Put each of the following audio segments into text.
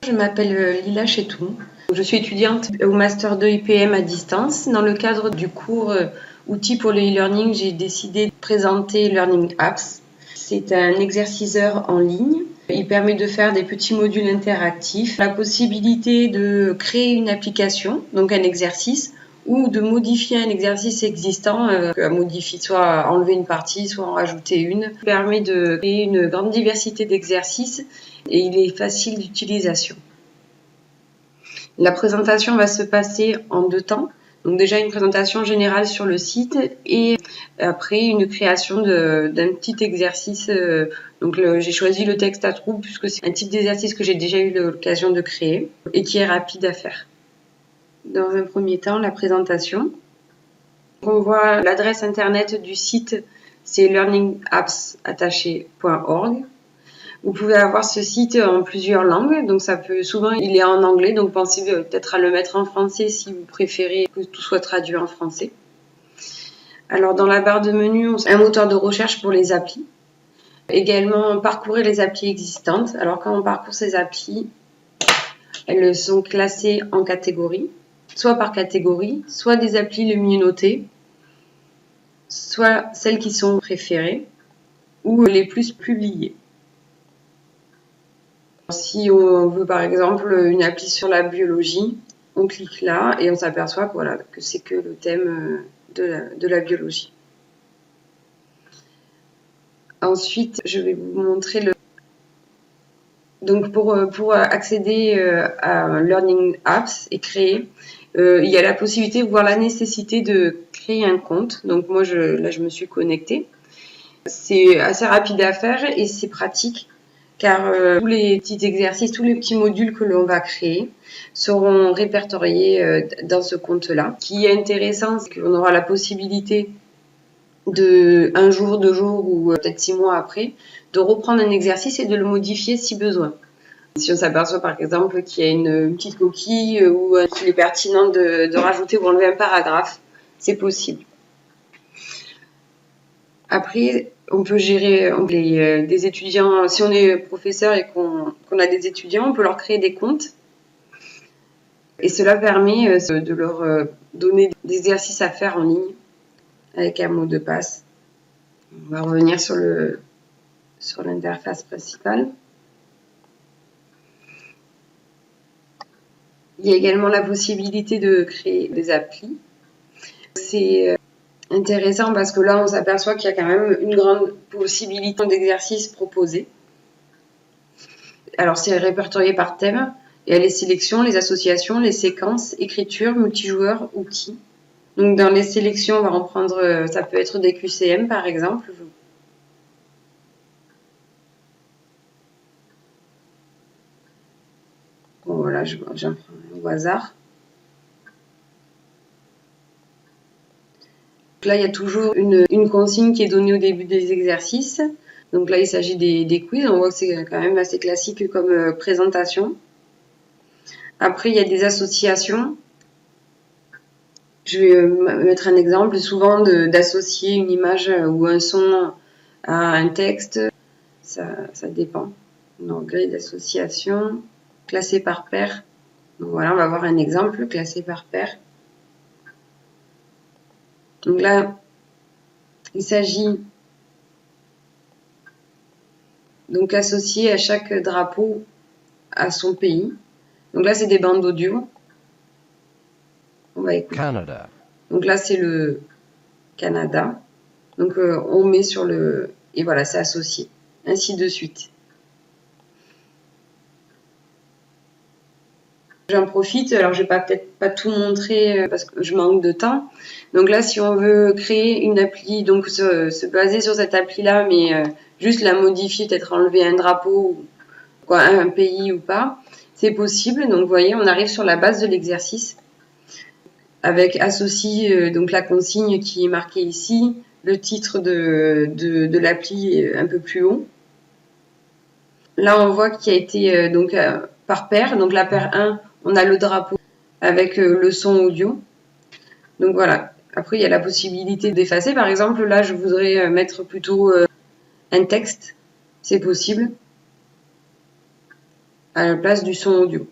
Je m'appelle Lila Chetou. Je suis étudiante au Master 2 IPM à distance. Dans le cadre du cours Outils pour le e-learning, j'ai décidé de présenter Learning Apps. C'est un exerciceur en ligne. Il permet de faire des petits modules interactifs, la possibilité de créer une application, donc un exercice, ou de modifier un exercice existant, soit enlever une partie, soit en rajouter une. Il permet de créer une grande diversité d'exercices et il est facile d'utilisation. La présentation va se passer en 2 temps. Donc déjà une présentation générale sur le site et après une création d'un petit exercice. J'ai choisi le texte à trous puisque c'est un type d'exercice que j'ai déjà eu l'occasion de créer et qui est rapide à faire. Dans un premier temps, la présentation. On voit l'adresse internet du site, c'est learningappsattaché.org. Vous pouvez avoir ce site en plusieurs langues, donc souvent il est en anglais, donc pensez peut-être à le mettre en français si vous préférez que tout soit traduit en français. Alors dans la barre de menu, un moteur de recherche pour les applis. Également parcourir les applis existantes. Alors quand on parcourt ces applis, elles sont classées en catégories, soit par catégorie, soit des applis les mieux notées, soit celles qui sont préférées ou les plus publiées. Si on veut par exemple une appli sur la biologie, on clique là et on s'aperçoit que c'est que le thème de la biologie. Ensuite, je vais vous montrer Donc pour accéder à Learning Apps et créer, il y a la possibilité, voire la nécessité de créer un compte. Donc moi, je me suis connectée. C'est assez rapide à faire et c'est pratique car tous les petits exercices, tous les petits modules que l'on va créer seront répertoriés dans ce compte-là. Ce qui est intéressant, c'est qu'on aura la possibilité de 1 jour, 2 jours ou peut-être 6 mois après, de reprendre un exercice et de le modifier si besoin. Si on s'aperçoit par exemple qu'il y a une petite coquille ou qu'il est pertinent de rajouter ou enlever un paragraphe, c'est possible. Après, on peut gérer des étudiants. Si on est professeur et qu'on a des étudiants, on peut leur créer des comptes. Et cela permet de leur donner des exercices à faire en ligne avec un mot de passe. On va revenir sur l'interface principale. Il y a également la possibilité de créer des applis. C'est intéressant parce que là, on s'aperçoit qu'il y a quand même une grande possibilité d'exercices proposés. Alors, c'est répertorié par thème. Il y a les sélections, les associations, les séquences, écriture, multijoueur, outils. Donc, dans les sélections, on va en prendre, ça peut être des QCM par exemple. Bon, voilà, j'en prends un au hasard. Là, il y a toujours une consigne qui est donnée au début des exercices. Donc là, il s'agit des quiz. On voit que c'est quand même assez classique comme présentation. Après, il y a des associations. Je vais mettre un exemple. Souvent, d'associer une image ou un son à un texte, ça dépend. Donc, grille d'association, classé par paire. Donc voilà, on va voir un exemple classé par paire. Donc là, il s'agit donc associé à chaque drapeau à son pays. Donc là, c'est des bandes audio. On va écouter. Canada. Donc là, c'est le Canada. Donc on met sur le... Et voilà, c'est associé. Ainsi de suite. J'en profite, alors je vais peut-être pas tout montrer parce que je manque de temps. Donc là, si on veut créer une appli, donc se baser sur cette appli-là, mais juste la modifier, peut-être enlever un drapeau, un pays ou pas, c'est possible. Donc vous voyez, on arrive sur la base de l'exercice avec associe donc la consigne qui est marquée ici, le titre de l'appli un peu plus haut. Là, on voit qu'il y a été par paire. Donc la paire 1, on a le drapeau avec le son audio. Donc voilà. Après, il y a la possibilité d'effacer. Par exemple, là, je voudrais mettre plutôt un texte. C'est possible. à la place du son audio.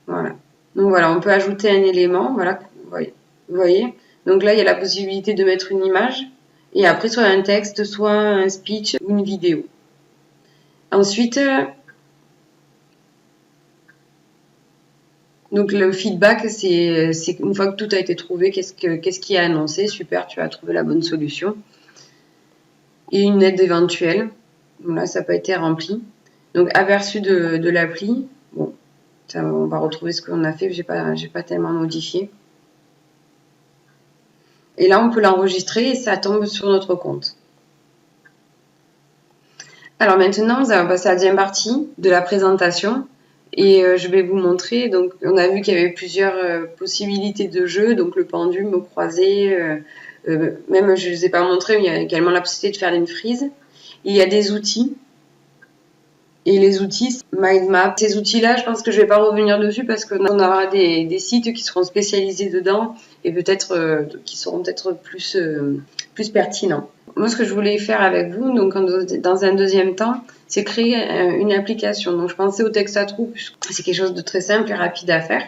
Voilà. Donc voilà, on peut ajouter un élément, voilà, vous voyez. Donc là, il y a la possibilité de mettre une image et après soit un texte, soit un speech ou une vidéo. Ensuite, donc le feedback, c'est une fois que tout a été trouvé, qu'est-ce qui est annoncé, super, tu as trouvé la bonne solution. Et une aide éventuelle, donc là, ça n'a pas été rempli. Donc aperçu de l'appli, bon, ça, on va retrouver ce qu'on a fait, j'ai pas tellement modifié. Et là, on peut l'enregistrer et ça tombe sur notre compte. Alors maintenant, nous allons passer à la deuxième partie de la présentation. Et je vais vous montrer, donc on a vu qu'il y avait plusieurs possibilités de jeu, donc le pendule, au croisé, même je ne les ai pas montré, mais il y a également la possibilité de faire une frise. Il y a des outils, et les outils, Mindmap, ces outils-là, je pense que je ne vais pas revenir dessus parce qu'on aura des sites qui seront spécialisés dedans et peut-être qui seront peut-être plus pertinents. Moi, ce que je voulais faire avec vous, donc dans un deuxième temps, c'est créer une application. Donc, je pensais au texte à trous, c'est quelque chose de très simple et rapide à faire.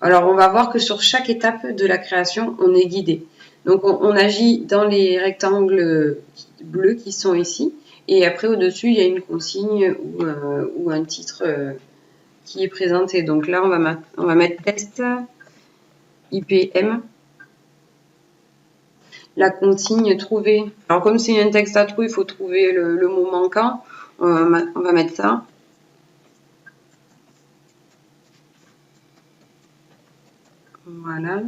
Alors, on va voir que sur chaque étape de la création, on est guidé. Donc, on agit dans les rectangles bleus qui sont ici. Et après, au-dessus, il y a une consigne ou un titre qui est présenté. Donc là, on va mettre test IPM. La consigne trouver. Alors comme c'est un texte à trous, il faut trouver le mot manquant. On va mettre ça. Voilà.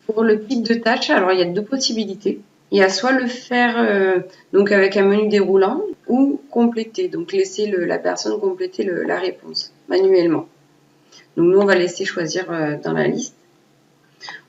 Pour le type de tâche, alors il y a deux possibilités. Il y a soit le faire donc avec un menu déroulant ou compléter. Donc laisser la personne compléter la réponse manuellement. Donc nous on va laisser choisir dans la liste.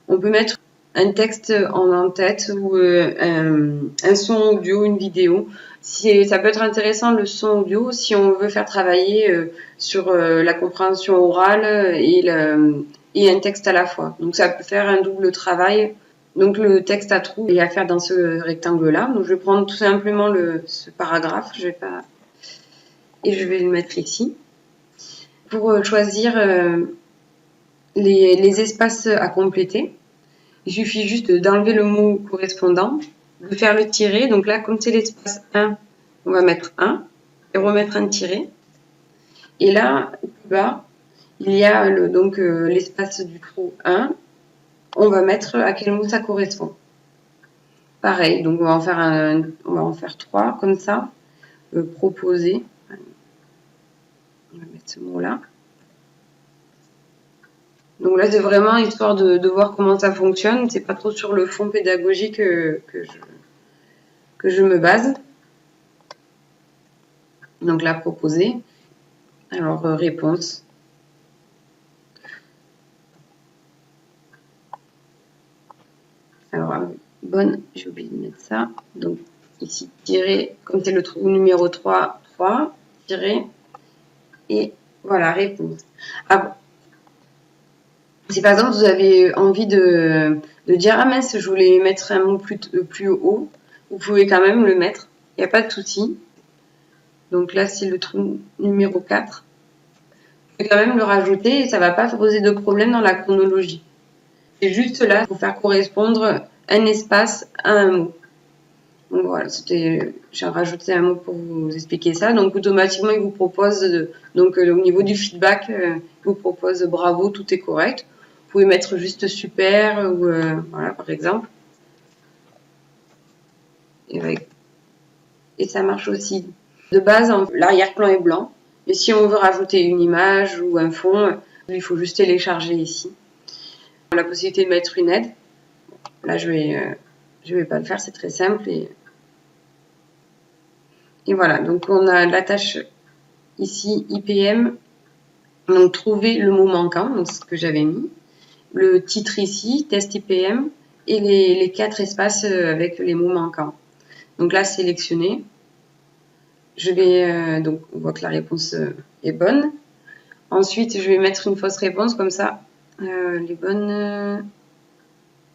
On peut mettre un texte en tête ou un son audio, une vidéo. Ça peut être intéressant le son audio si on veut faire travailler sur la compréhension orale et un texte à la fois. Donc ça peut faire un double travail. Donc le texte à trous est à faire dans ce rectangle-là. Donc je vais prendre tout simplement ce paragraphe. Et je vais le mettre ici. Pour choisir les espaces à compléter, il suffit juste d'enlever le mot correspondant, de faire le tiret. Donc là, comme c'est l'espace 1, on va mettre 1 et remettre un tiret. Et là, au plus bas, il y a l'espace du trou 1. On va mettre à quel mot ça correspond. Pareil, donc on va en faire 3 comme ça. Proposer. On va mettre ce mot-là. Donc là, c'est vraiment histoire de voir comment ça fonctionne. C'est pas trop sur le fond pédagogique que je me base. Donc là, proposer. Alors, réponse. Alors, bonne, j'ai oublié de mettre ça. Donc, ici, tirer, comme c'est le trou numéro 3, tirer. Et voilà, réponse. Ah, si par exemple, vous avez envie de dire, ah mince, je voulais mettre un mot plus haut, vous pouvez quand même le mettre. Il n'y a pas de souci. Donc là, c'est le trou numéro 4. Vous pouvez quand même le rajouter et ça ne va pas poser de problème dans la chronologie. C'est juste là pour faire correspondre un espace à un mot. Donc voilà, j'ai rajouté un mot pour vous expliquer ça. Donc automatiquement, il vous propose, au niveau du feedback, il vous propose bravo, tout est correct. Vous pouvez mettre juste super ou voilà par exemple. Et ça marche aussi. De base, l'arrière-plan est blanc. Mais si on veut rajouter une image ou un fond, il faut juste télécharger ici. On a la possibilité de mettre une aide. Là, je vais pas le faire, c'est très simple. Et voilà, donc on a la tâche ici, IPM. Donc, trouver le mot manquant, donc c'est ce que j'avais mis. Le titre ici, test IPM. Et les 4 espaces avec les mots manquants. Donc là, sélectionner. Je vais, donc on voit que la réponse est bonne. Ensuite, je vais mettre une fausse réponse, comme ça, les bonnes,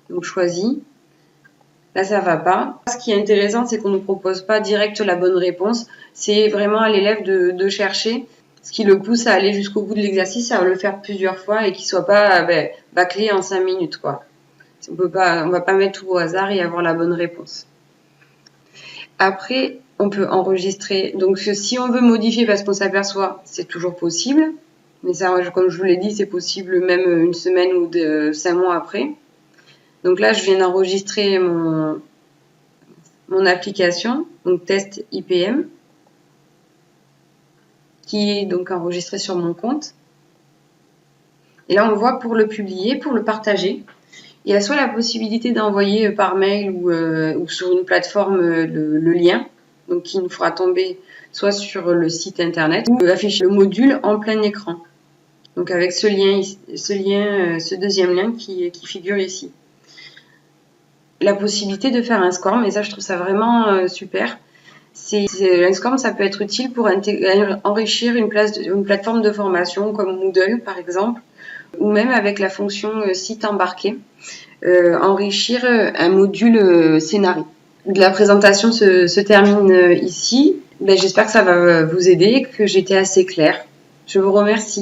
donc choisies. là ça va pas. Ce qui est intéressant, c'est qu'on ne nous propose pas direct la bonne réponse. C'est vraiment à l'élève de chercher, ce qui le pousse à aller jusqu'au bout de l'exercice, à le faire plusieurs fois et qu'il soit pas bâclé en 5 minutes, quoi. On va pas mettre tout au hasard et avoir la bonne réponse. Après, on peut enregistrer. Donc, si on veut modifier parce qu'on s'aperçoit, c'est toujours possible. Mais ça, comme je vous l'ai dit, c'est possible même une semaine ou 5 mois après. Donc là, je viens d'enregistrer mon application, donc test IPM, qui est donc enregistré sur mon compte. Et là, on voit pour le publier, pour le partager. Il y a soit la possibilité d'envoyer par mail ou sur une plateforme le lien, donc qui nous fera tomber soit sur le site internet ou afficher le module en plein écran. Donc avec ce deuxième lien qui figure ici. La possibilité de faire un SCORM, et ça je trouve ça vraiment super. Un SCORM, ça peut être utile pour enrichir une plateforme de formation comme Moodle par exemple, ou même avec la fonction site embarqué, enrichir un module scénario. La présentation se termine ici. J'espère que ça va vous aider, que j'étais assez claire. Je vous remercie.